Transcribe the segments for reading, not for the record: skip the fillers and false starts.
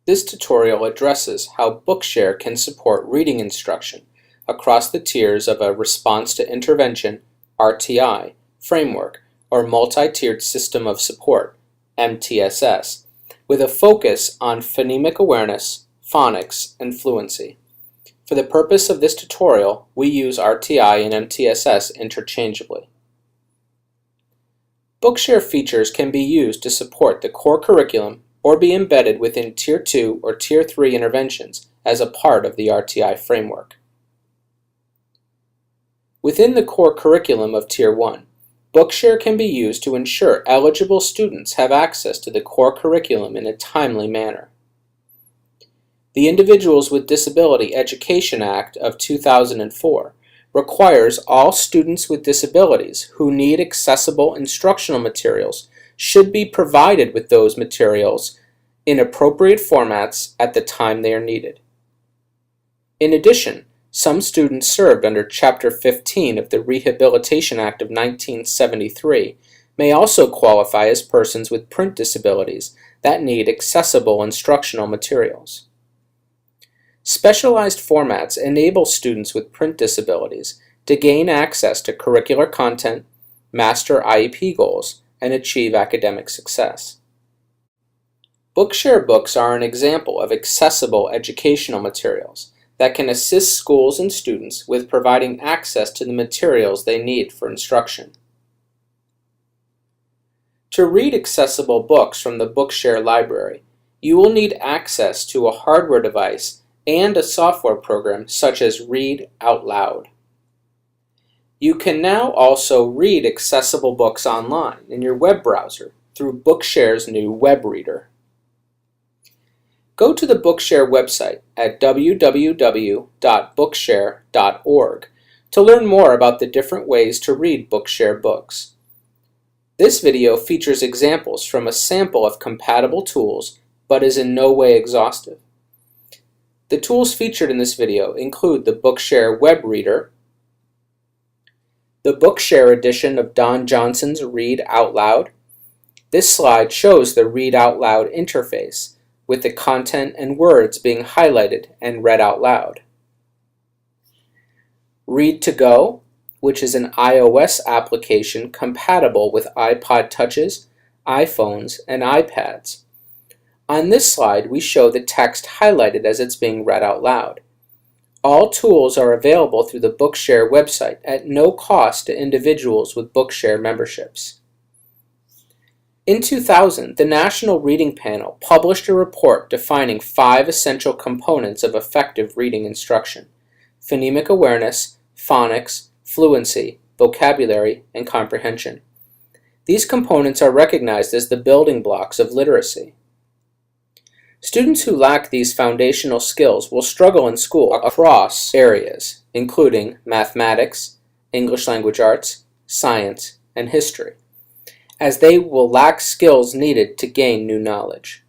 This tutorial addresses how Bookshare can support reading instruction across the tiers of a Response to Intervention (RTI) framework or Multi-Tiered System of Support (MTSS), with a focus on phonemic awareness, phonics, and fluency. For the purpose of this tutorial, we use RTI and MTSS interchangeably. Bookshare features can be used to support the core curriculum or be embedded within Tier 2 or Tier 3 interventions as a part of the RTI framework. Within the core curriculum of Tier 1, Bookshare can be used to ensure eligible students have access to the core curriculum in a timely manner. The Individuals with Disability Education Act of 2004 requires all students with disabilities who need accessible instructional materials should be provided with those materials in appropriate formats at the time they are needed. In addition, some students served under Chapter 15 of the Rehabilitation Act of 1973 may also qualify as persons with print disabilities that need accessible instructional materials. Specialized formats enable students with print disabilities to gain access to curricular content, master IEP goals, and achieve academic success. Bookshare books are an example of accessible educational materials that can assist schools and students with providing access to the materials they need for instruction. To read accessible books from the Bookshare library, you will need access to a hardware device and a software program such as Read Out Loud. You can now also read accessible books online in your web browser through Bookshare's new web reader. Go to the Bookshare website at www.bookshare.org to learn more about the different ways to read Bookshare books. This video features examples from a sample of compatible tools, but is in no way exhaustive. The tools featured in this video include the Bookshare web reader, the Bookshare edition of Don Johnson's Read Out Loud. This slide shows the Read Out Loud interface, with the content and words being highlighted and read out loud. Read to Go, which is an iOS application compatible with iPod Touches, iPhones, and iPads. On this slide, we show the text highlighted as it's being read out loud. All tools are available through the Bookshare website at no cost to individuals with Bookshare memberships. In 2000, the National Reading Panel published a report defining 5 essential components of effective reading instruction: phonemic awareness, phonics, fluency, vocabulary, and comprehension. These components are recognized as the building blocks of literacy. Students who lack these foundational skills will struggle in school across areas, including mathematics, English language arts, science, and history, as they will lack skills needed to gain new knowledge.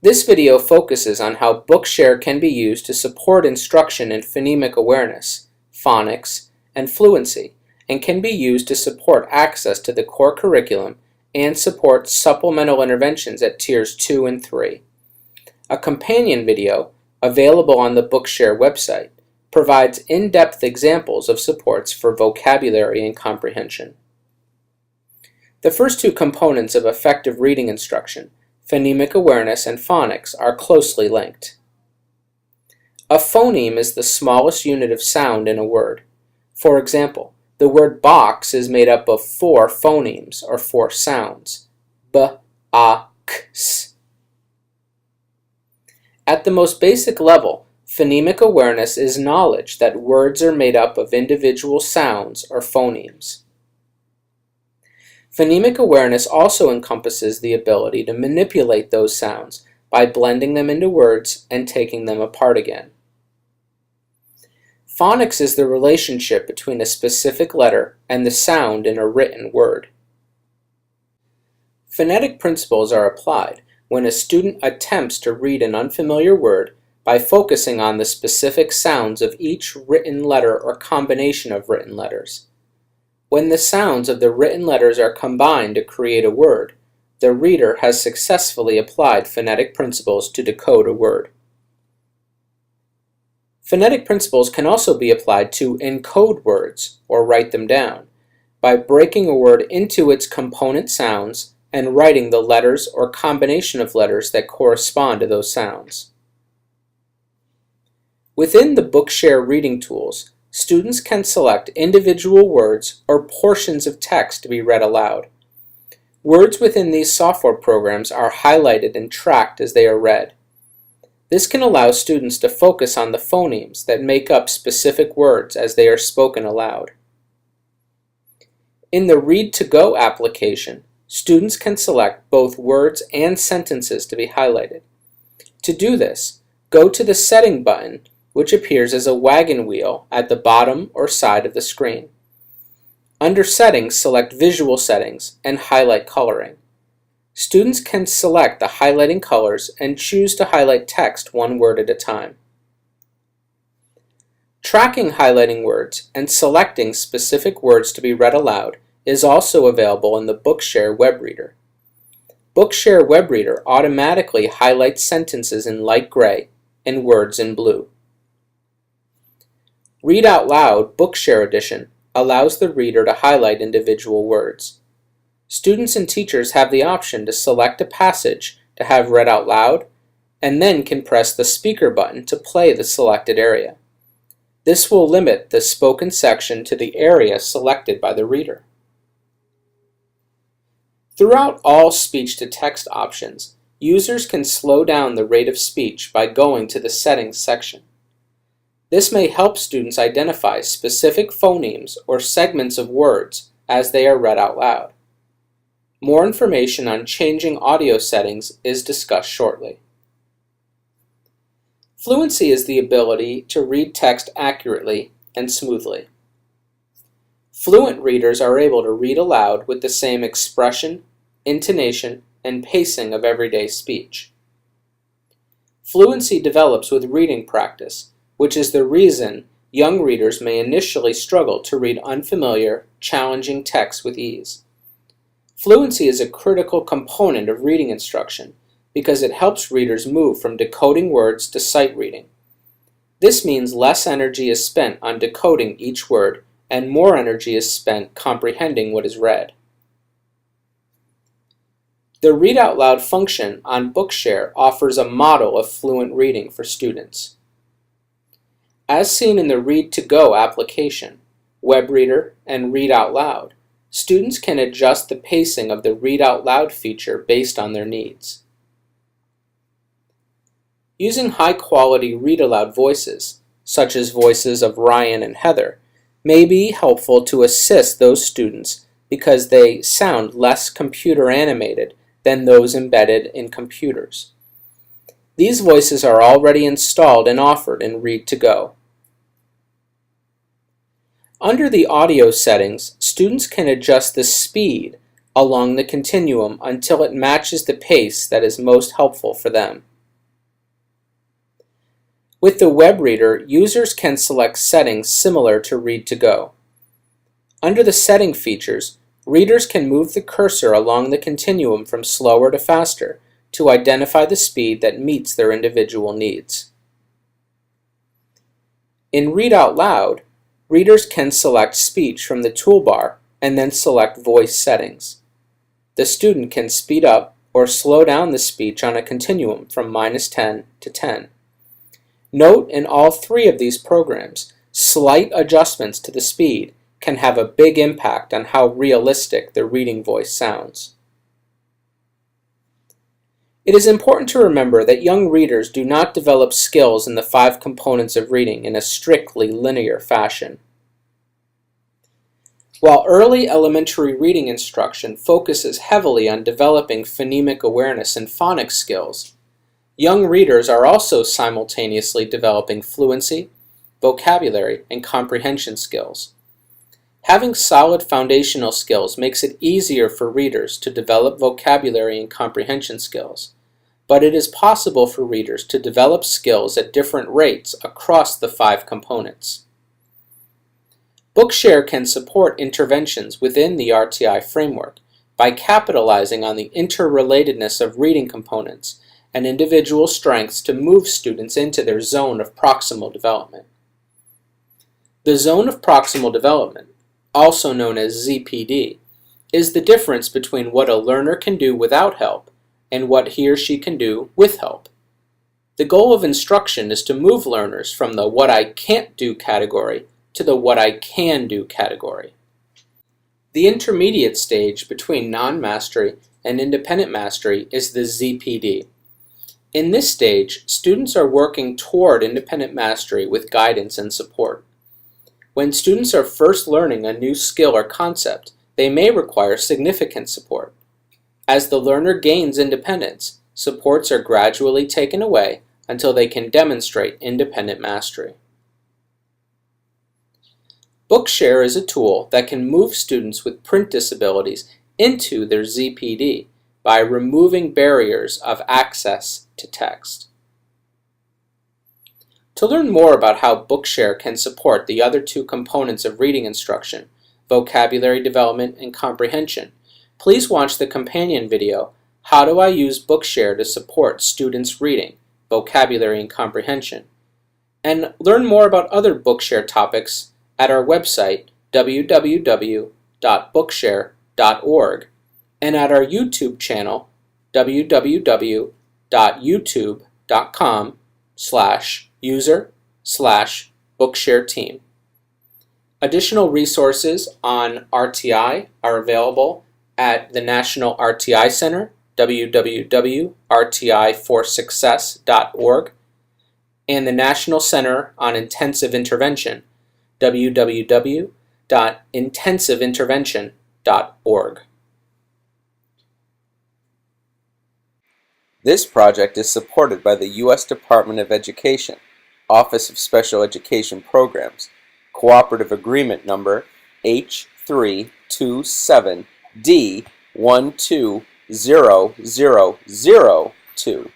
This video focuses on how Bookshare can be used to support instruction in phonemic awareness, phonics, and fluency, and can be used to support access to the core curriculum and support supplemental interventions at Tiers 2 and 3. A companion video, available on the Bookshare website, provides in-depth examples of supports for vocabulary and comprehension. The first 2 components of effective reading instruction, phonemic awareness and phonics, are closely linked. A phoneme is the smallest unit of sound in a word. For example, the word box is made up of 4 phonemes, or 4 sounds: b, a, k, s. At the most basic level, phonemic awareness is knowledge that words are made up of individual sounds, or phonemes. Phonemic awareness also encompasses the ability to manipulate those sounds by blending them into words and taking them apart again. Phonics is the relationship between a specific letter and the sound in a written word. Phonetic principles are applied when a student attempts to read an unfamiliar word by focusing on the specific sounds of each written letter or combination of written letters. When the sounds of the written letters are combined to create a word, the reader has successfully applied phonetic principles to decode a word. Phonetic principles can also be applied to encode words, or write them down, by breaking a word into its component sounds and writing the letters or combination of letters that correspond to those sounds. Within the Bookshare reading tools, students can select individual words or portions of text to be read aloud. Words within these software programs are highlighted and tracked as they are read. This can allow students to focus on the phonemes that make up specific words as they are spoken aloud. In the Read to Go application, students can select both words and sentences to be highlighted. To do this, go to the Setting button, which appears as a wagon wheel at the bottom or side of the screen. Under Settings, select Visual Settings and highlight Coloring. Students can select the highlighting colors and choose to highlight text one word at a time. Tracking highlighting words and selecting specific words to be read aloud is also available in the Bookshare web reader. Bookshare web reader automatically highlights sentences in light gray and words in blue. Read Out Loud Bookshare Edition allows the reader to highlight individual words. Students and teachers have the option to select a passage to have read out loud, and then can press the speaker button to play the selected area. This will limit the spoken section to the area selected by the reader. Throughout all speech-to-text options, users can slow down the rate of speech by going to the Settings section. This may help students identify specific phonemes or segments of words as they are read out loud. More information on changing audio settings is discussed shortly. Fluency is the ability to read text accurately and smoothly. Fluent readers are able to read aloud with the same expression, intonation, and pacing of everyday speech. Fluency develops with reading practice, which is the reason young readers may initially struggle to read unfamiliar, challenging text with ease. Fluency is a critical component of reading instruction because it helps readers move from decoding words to sight reading. This means less energy is spent on decoding each word and more energy is spent comprehending what is read. The Read Out Loud function on Bookshare offers a model of fluent reading for students. As seen in the Read to Go application, web reader, and Read Out Loud, students can adjust the pacing of the Read Out Loud feature based on their needs. Using high-quality read-aloud voices, such as voices of Ryan and Heather, may be helpful to assist those students because they sound less computer-animated than those embedded in computers. These voices are already installed and offered in Read to Go. Under the audio settings, students can adjust the speed along the continuum until it matches the pace that is most helpful for them. With the web reader, users can select settings similar to Read to Go. Under the setting features, readers can move the cursor along the continuum from slower to faster to identify the speed that meets their individual needs. In Read Out Loud, readers can select speech from the toolbar and then select voice settings. The student can speed up or slow down the speech on a continuum from -10 to 10. Note in all three of these programs, slight adjustments to the speed can have a big impact on how realistic the reading voice sounds. It is important to remember that young readers do not develop skills in the 5 components of reading in a strictly linear fashion. While early elementary reading instruction focuses heavily on developing phonemic awareness and phonics skills, young readers are also simultaneously developing fluency, vocabulary, and comprehension skills. Having solid foundational skills makes it easier for readers to develop vocabulary and comprehension skills, but it is possible for readers to develop skills at different rates across the 5 components. Bookshare can support interventions within the RTI framework by capitalizing on the interrelatedness of reading components and individual strengths to move students into their zone of proximal development. The zone of proximal development, also known as ZPD, is the difference between what a learner can do without help and what he or she can do with help. The goal of instruction is to move learners from the what I can't do category to the what I can do category. The intermediate stage between non-mastery and independent mastery is the ZPD. In this stage, students are working toward independent mastery with guidance and support. When students are first learning a new skill or concept, they may require significant support. As the learner gains independence, supports are gradually taken away until they can demonstrate independent mastery. Bookshare is a tool that can move students with print disabilities into their ZPD by removing barriers of access to text. To learn more about how Bookshare can support the other two components of reading instruction, vocabulary development and comprehension, please watch the companion video, How Do I Use Bookshare to Support Students' Reading, Vocabulary and Comprehension, and learn more about other Bookshare topics at our website www.bookshare.org and at our YouTube channel www.youtube.com/user/Bookshare team. Additional resources on RTI are available at the National RTI Center, www.rti4success.org, and the National Center on Intensive Intervention, www.intensiveintervention.org. This project is supported by the U.S. Department of Education, Office of Special Education Programs, Cooperative Agreement Number H327D1200002.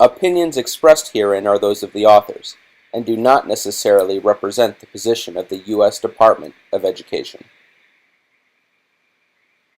Opinions expressed herein are those of the authors, and do not necessarily represent the position of the U.S. Department of Education.